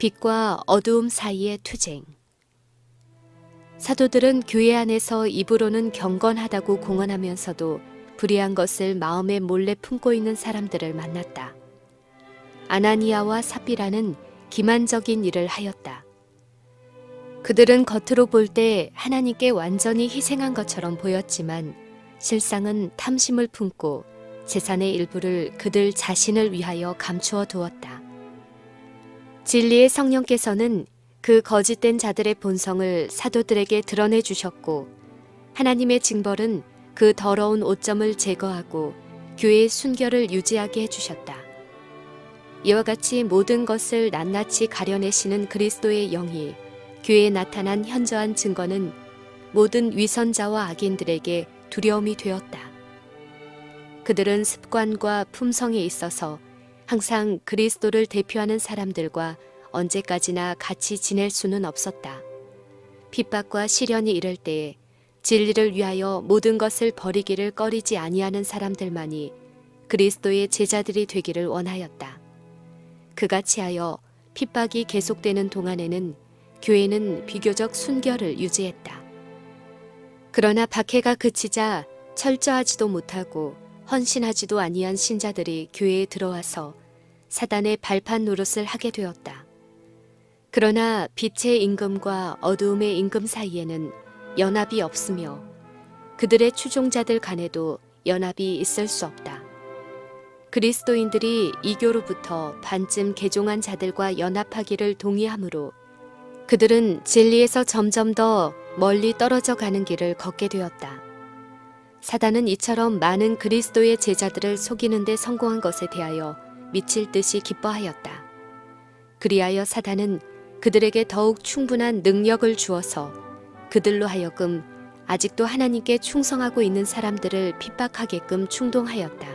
빛과 어두움 사이의 투쟁. 사도들은 교회 안에서 입으로는 경건하다고 공언하면서도 불의한 것을 마음에 몰래 품고 있는 사람들을 만났다. 아나니아와 삽비라는 기만적인 일을 하였다. 그들은 겉으로 볼 때 하나님께 완전히 희생한 것처럼 보였지만 실상은 탐심을 품고 재산의 일부를 그들 자신을 위하여 감추어 두었다. 진리의 성령께서는 그 거짓된 자들의 본성을 사도들에게 드러내 주셨고 하나님의 징벌은 그 더러운 오점을 제거하고 교회의 순결을 유지하게 해주셨다. 이와 같이 모든 것을 낱낱이 가려내시는 그리스도의 영이 교회에 나타난 현저한 증거는 모든 위선자와 악인들에게 두려움이 되었다. 그들은 습관과 품성에 있어서 항상 그리스도를 대표하는 사람들과 언제까지나 같이 지낼 수는 없었다. 핍박과 시련이 이를 때에 진리를 위하여 모든 것을 버리기를 꺼리지 아니하는 사람들만이 그리스도의 제자들이 되기를 원하였다. 그같이 하여 핍박이 계속되는 동안에는 교회는 비교적 순결을 유지했다. 그러나 박해가 그치자 철저하지도 못하고 헌신하지도 아니한 신자들이 교회에 들어와서 사단의 발판 노릇을 하게 되었다. 그러나 빛의 임금과 어두움의 임금 사이에는 연합이 없으며 그들의 추종자들 간에도 연합이 있을 수 없다. 그리스도인들이 이교로부터 반쯤 개종한 자들과 연합하기를 동의하므로 그들은 진리에서 점점 더 멀리 떨어져 가는 길을 걷게 되었다. 사단은 이처럼 많은 그리스도의 제자들을 속이는 데 성공한 것에 대하여 미칠 듯이 기뻐하였다. 그리하여 사단은 그들에게 더욱 충분한 능력을 주어서 그들로 하여금 아직도 하나님께 충성하고 있는 사람들을 핍박하게끔 충동하였다.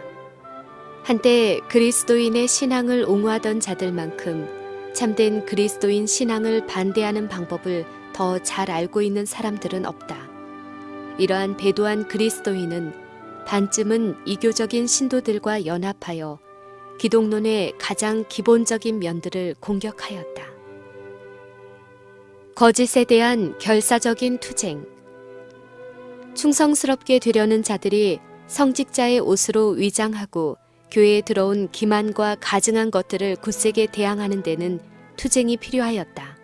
한때 그리스도인의 신앙을 옹호하던 자들만큼 참된 그리스도인 신앙을 반대하는 방법을 더 잘 알고 있는 사람들은 없다. 이러한 배도한 그리스도인은 반쯤은 이교적인 신도들과 연합하여 기독론의 가장 기본적인 면들을 공격하였다. 거짓에 대한 결사적인 투쟁. 충성스럽게 되려는 자들이 성직자의 옷으로 위장하고 교회에 들어온 기만과 가증한 것들을 굳세게 대항하는 데는 투쟁이 필요하였다.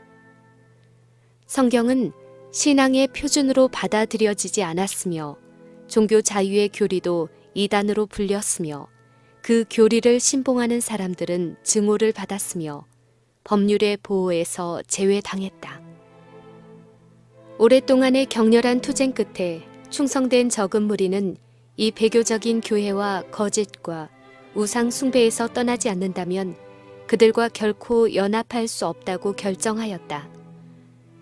성경은 신앙의 표준으로 받아들여지지 않았으며 종교 자유의 교리도 이단으로 불렸으며 그 교리를 신봉하는 사람들은 증오를 받았으며 법률의 보호에서 제외당했다. 오랫동안의 격렬한 투쟁 끝에 충성된 적은 무리는 이 배교적인 교회와 거짓과 우상 숭배에서 떠나지 않는다면 그들과 결코 연합할 수 없다고 결정하였다.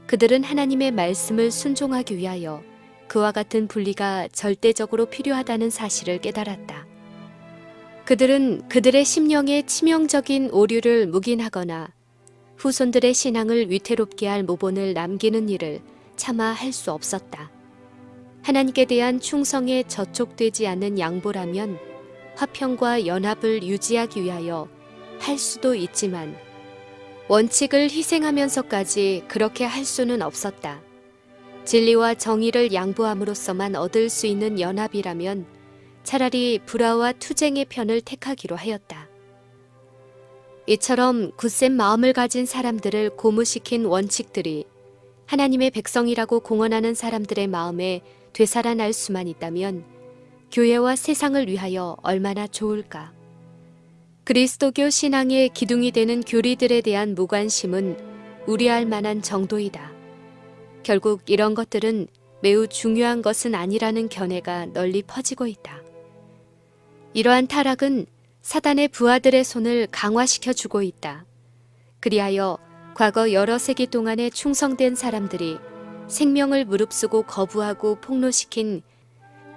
그들은 하나님의 말씀을 순종하기 위하여 그와 같은 분리가 절대적으로 필요하다는 사실을 깨달았다. 그들은 그들의 심령에 치명적인 오류를 묵인하거나 후손들의 신앙을 위태롭게 할 모본을 남기는 일을 차마 할 수 없었다. 하나님께 대한 충성에 저촉되지 않는 양보라면 화평과 연합을 유지하기 위하여 할 수도 있지만 원칙을 희생하면서까지 그렇게 할 수는 없었다. 진리와 정의를 양보함으로써만 얻을 수 있는 연합이라면 차라리 불화와 투쟁의 편을 택하기로 하였다. 이처럼 굳센 마음을 가진 사람들을 고무시킨 원칙들이 하나님의 백성이라고 공언하는 사람들의 마음에 되살아날 수만 있다면 교회와 세상을 위하여 얼마나 좋을까. 그리스도교 신앙의 기둥이 되는 교리들에 대한 무관심은 우려할 만한 정도이다. 결국 이런 것들은 매우 중요한 것은 아니라는 견해가 널리 퍼지고 있다. 이러한 타락은 사단의 부하들의 손을 강화시켜주고 있다. 그리하여 과거 여러 세기 동안에 충성된 사람들이 생명을 무릅쓰고 거부하고 폭로시킨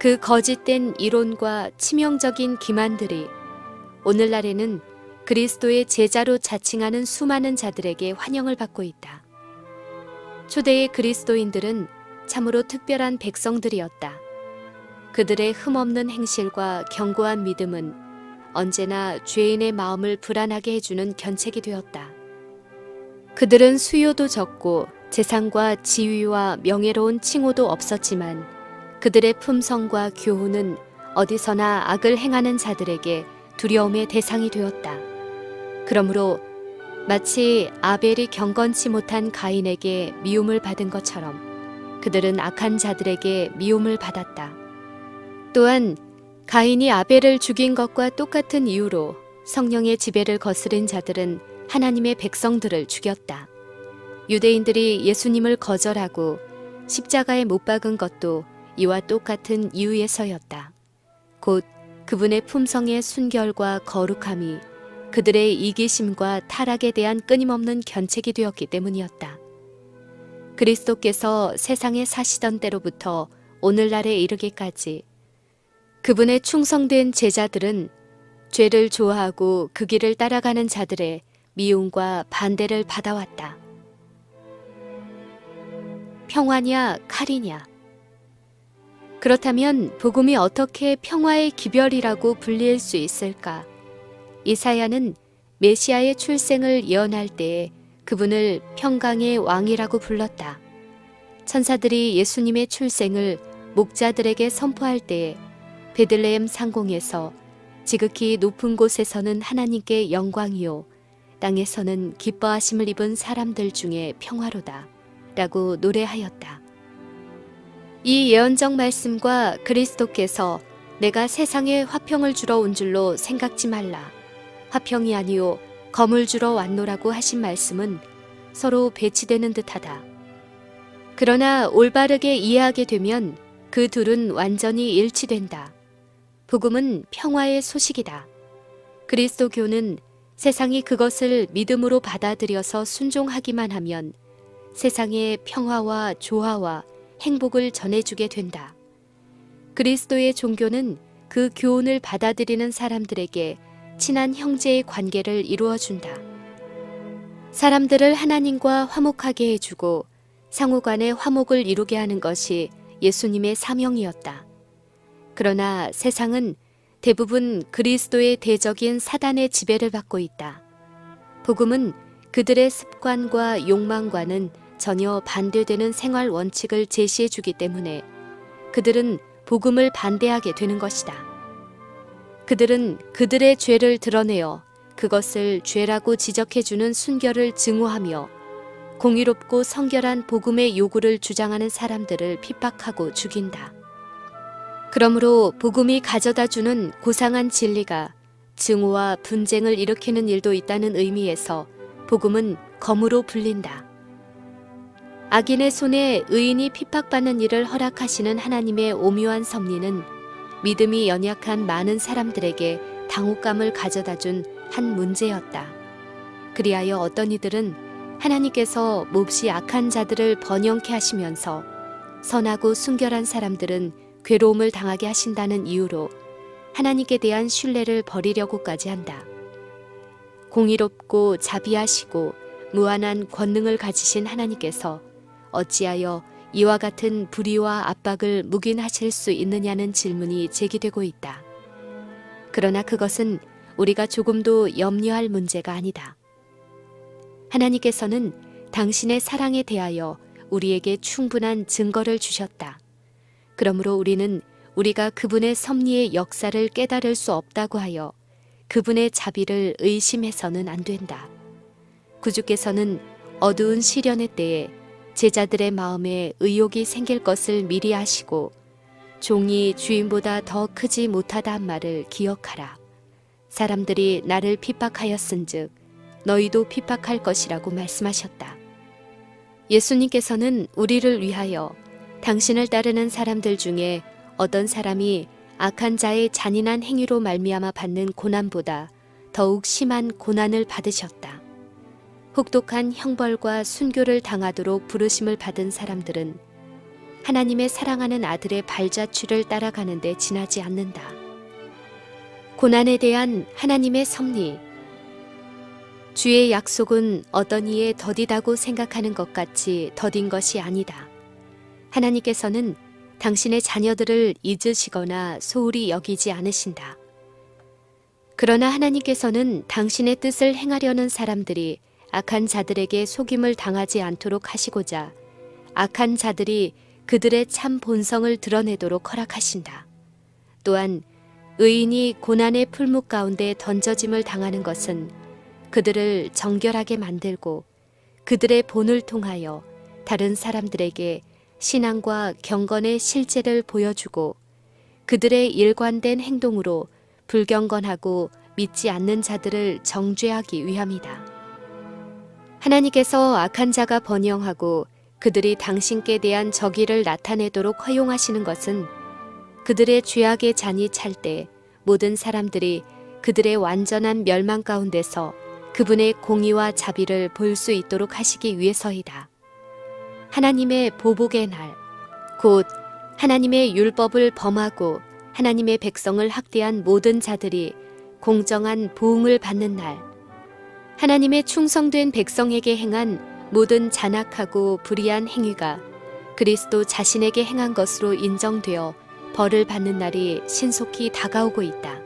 그 거짓된 이론과 치명적인 기만들이 오늘날에는 그리스도의 제자로 자칭하는 수많은 자들에게 환영을 받고 있다. 초대의 그리스도인들은 참으로 특별한 백성들이었다. 그들의 흠없는 행실과 견고한 믿음은 언제나 죄인의 마음을 불안하게 해주는 견책이 되었다. 그들은 수요도 적고 재산과 지위와 명예로운 칭호도 없었지만 그들의 품성과 교훈은 어디서나 악을 행하는 자들에게 두려움의 대상이 되었다. 그러므로 마치 아벨이 경건치 못한 가인에게 미움을 받은 것처럼 그들은 악한 자들에게 미움을 받았다. 또한 가인이 아벨을 죽인 것과 똑같은 이유로 성령의 지배를 거스른 자들은 하나님의 백성들을 죽였다. 유대인들이 예수님을 거절하고 십자가에 못 박은 것도 이와 똑같은 이유에서였다. 곧 그분의 품성의 순결과 거룩함이 그들의 이기심과 타락에 대한 끊임없는 견책이 되었기 때문이었다. 그리스도께서 세상에 사시던 때로부터 오늘날에 이르기까지 그분의 충성된 제자들은 죄를 좋아하고 그 길을 따라가는 자들의 미움과 반대를 받아왔다. 평화냐 칼이냐? 그렇다면 복음이 어떻게 평화의 기별이라고 불릴 수 있을까? 이사야는 메시아의 출생을 예언할 때에 그분을 평강의 왕이라고 불렀다. 천사들이 예수님의 출생을 목자들에게 선포할 때에 베들레헴 상공에서 지극히 높은 곳에서는 하나님께 영광이요 땅에서는 기뻐하심을 입은 사람들 중에 평화로다 라고 노래하였다. 이 예언적 말씀과 그리스도께서 내가 세상에 화평을 주러 온 줄로 생각지 말라. 화평이 아니요 검을 주러 왔노라고 하신 말씀은 서로 배치되는 듯하다. 그러나 올바르게 이해하게 되면 그 둘은 완전히 일치된다. 복음은 평화의 소식이다. 그리스도교는 세상이 그것을 믿음으로 받아들여서 순종하기만 하면 세상에 평화와 조화와 행복을 전해주게 된다. 그리스도의 종교는 그 교훈을 받아들이는 사람들에게 친한 형제의 관계를 이루어준다. 사람들을 하나님과 화목하게 해주고 상호간의 화목을 이루게 하는 것이 예수님의 사명이었다. 그러나 세상은 대부분 그리스도의 대적인 사단의 지배를 받고 있다. 복음은 그들의 습관과 욕망과는 전혀 반대되는 생활 원칙을 제시해 주기 때문에 그들은 복음을 반대하게 되는 것이다. 그들은 그들의 죄를 드러내어 그것을 죄라고 지적해 주는 순결을 증오하며 공의롭고 성결한 복음의 요구를 주장하는 사람들을 핍박하고 죽인다. 그러므로 복음이 가져다 주는 고상한 진리가 증오와 분쟁을 일으키는 일도 있다는 의미에서 복음은 검으로 불린다. 악인의 손에 의인이 핍박받는 일을 허락하시는 하나님의 오묘한 섭리는 믿음이 연약한 많은 사람들에게 당혹감을 가져다 준 한 문제였다. 그리하여 어떤 이들은 하나님께서 몹시 악한 자들을 번영케 하시면서 선하고 순결한 사람들은 괴로움을 당하게 하신다는 이유로 하나님께 대한 신뢰를 버리려고까지 한다. 공의롭고 자비하시고 무한한 권능을 가지신 하나님께서 어찌하여 이와 같은 불의와 압박을 묵인하실 수 있느냐는 질문이 제기되고 있다. 그러나 그것은 우리가 조금도 염려할 문제가 아니다. 하나님께서는 당신의 사랑에 대하여 우리에게 충분한 증거를 주셨다. 그러므로 우리는 우리가 그분의 섭리의 역사를 깨달을 수 없다고 하여 그분의 자비를 의심해서는 안 된다. 구주께서는 어두운 시련의 때에 제자들의 마음에 의욕이 생길 것을 미리 아시고 종이 주인보다 더 크지 못하다 한 말을 기억하라. 사람들이 나를 핍박하였은즉 너희도 핍박할 것이라고 말씀하셨다. 예수님께서는 우리를 위하여 당신을 따르는 사람들 중에 어떤 사람이 악한 자의 잔인한 행위로 말미암아 받는 고난보다 더욱 심한 고난을 받으셨다. 혹독한 형벌과 순교를 당하도록 부르심을 받은 사람들은 하나님의 사랑하는 아들의 발자취를 따라가는 데 지나지 않는다. 고난에 대한 하나님의 섭리. 주의 약속은 어떤 이의 더디다고 생각하는 것 같이 더딘 것이 아니다. 하나님께서는 당신의 자녀들을 잊으시거나 소홀히 여기지 않으신다. 그러나 하나님께서는 당신의 뜻을 행하려는 사람들이 악한 자들에게 속임을 당하지 않도록 하시고자 악한 자들이 그들의 참 본성을 드러내도록 허락하신다. 또한 의인이 고난의 풀묵 가운데 던져짐을 당하는 것은 그들을 정결하게 만들고 그들의 본을 통하여 다른 사람들에게 신앙과 경건의 실제를 보여주고 그들의 일관된 행동으로 불경건하고 믿지 않는 자들을 정죄하기 위함이다. 하나님께서 악한 자가 번영하고 그들이 당신께 대한 적의를 나타내도록 허용하시는 것은 그들의 죄악의 잔이 찰 때 모든 사람들이 그들의 완전한 멸망 가운데서 그분의 공의와 자비를 볼 수 있도록 하시기 위해서이다. 하나님의 보복의 날, 곧 하나님의 율법을 범하고 하나님의 백성을 학대한 모든 자들이 공정한 보응을 받는 날, 하나님의 충성된 백성에게 행한 모든 잔악하고 불의한 행위가 그리스도 자신에게 행한 것으로 인정되어 벌을 받는 날이 신속히 다가오고 있다.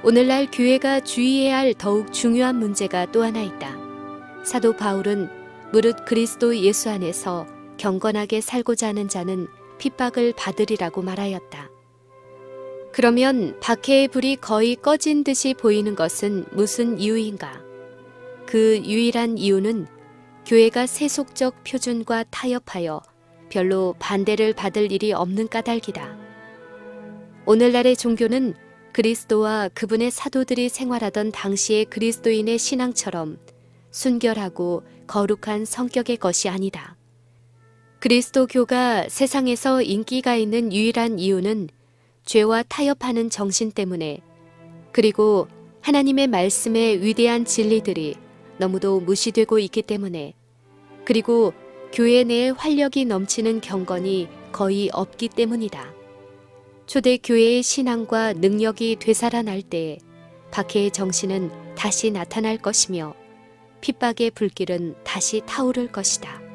오늘날 교회가 주의해야 할 더욱 중요한 문제가 또 하나 있다. 사도 바울은 무릇 그리스도 예수 안에서 경건하게 살고자 하는 자는 핍박을 받으리라고 말하였다. 그러면 박해의 불이 거의 꺼진 듯이 보이는 것은 무슨 이유인가? 그 유일한 이유는 교회가 세속적 표준과 타협하여 별로 반대를 받을 일이 없는 까닭이다. 오늘날의 종교는 그리스도와 그분의 사도들이 생활하던 당시의 그리스도인의 신앙처럼 순결하고 거룩한 성격의 것이 아니다. 그리스도교가 세상에서 인기가 있는 유일한 이유는 죄와 타협하는 정신 때문에, 그리고 하나님의 말씀의 위대한 진리들이 너무도 무시되고 있기 때문에, 그리고 교회 내에 활력이 넘치는 경건이 거의 없기 때문이다. 초대 교회의 신앙과 능력이 되살아날 때에 박해의 정신은 다시 나타날 것이며 핍박의 불길은 다시 타오를 것이다.